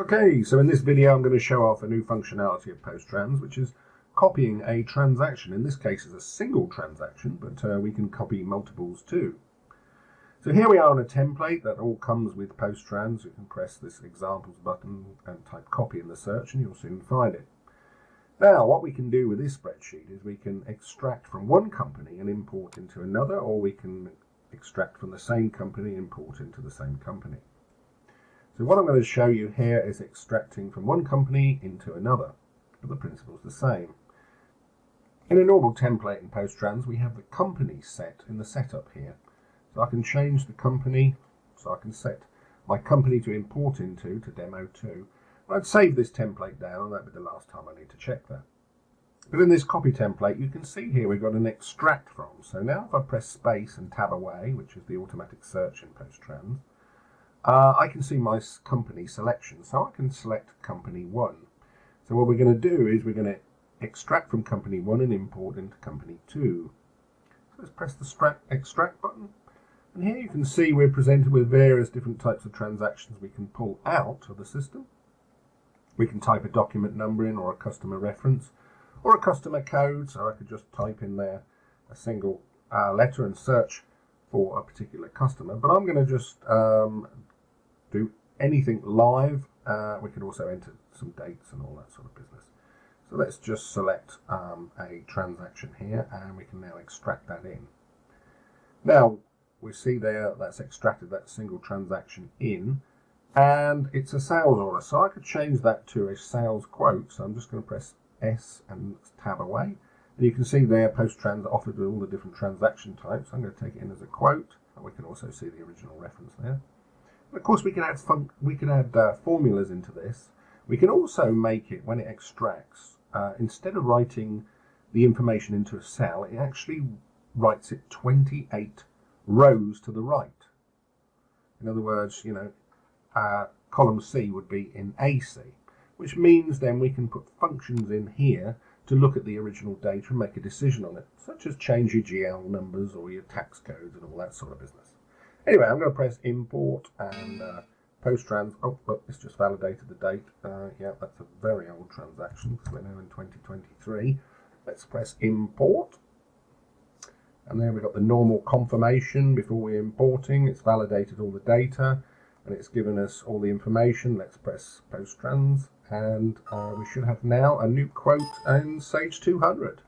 Okay, so in this video I'm going to show off a new functionality of PostTrans, which is copying a transaction. In this case it's a single transaction, but we can copy multiples too. So here we are on a template that all comes with PostTrans. You can press this examples button and type copy in the search and you'll soon find it. Now what we can do with this spreadsheet is we can extract from one company and import into another, or we can extract from the same company and import into the same company. So what I'm going to show you here is extracting from one company into another, but the principle is the same. In a normal template in PostTrans, we have the company set in the setup here. So I can change the company, so I can set my company to import into to demo 2. I'd save this template down, and that'd be the last time I need to check that. But in this copy template, you can see here we've got an extract from. So now if I press space and tab away, which is the automatic search in PostTrans, I can see my company selection, so I can select company 1. So what we're going to do is we're going to extract from company 1 and import into company 2. So let's press the extract button, and here you can see we're presented with various different types of transactions we can pull out of the system. We can type a document number in, or a customer reference, or a customer code, so I could just type in there a single letter and search for a particular customer, but I'm going to just do anything live. We can also enter some dates and all that sort of business. So let's just select a transaction here, and we can now extract that in. Now we see there that's extracted that single transaction in, and it's a sales order, so I could change that to a sales quote. So I'm just going to press S and tab away, and you can see there PostTrans offered all the different transaction types. I'm going to take it in as a quote, and we can also see the original reference there. And of course we can add formulas into this. We can also make it, when it extracts, instead of writing the information into a cell, it actually writes it 28 rows to the right. In other words, column C would be in AC, which means then we can put functions in here to look at the original data and make a decision on it, such as change your GL numbers or your tax codes and all that sort of business. Anyway, I'm going to press import, and PostTrans, oh look, it's just validated the date. Yeah, that's a very old transaction because we're now in 2023. Let's press import, and there we've got the normal confirmation before we're importing. It's validated all the data and it's given us all the information. Let's press PostTrans, and we should have now a new quote in Sage 200.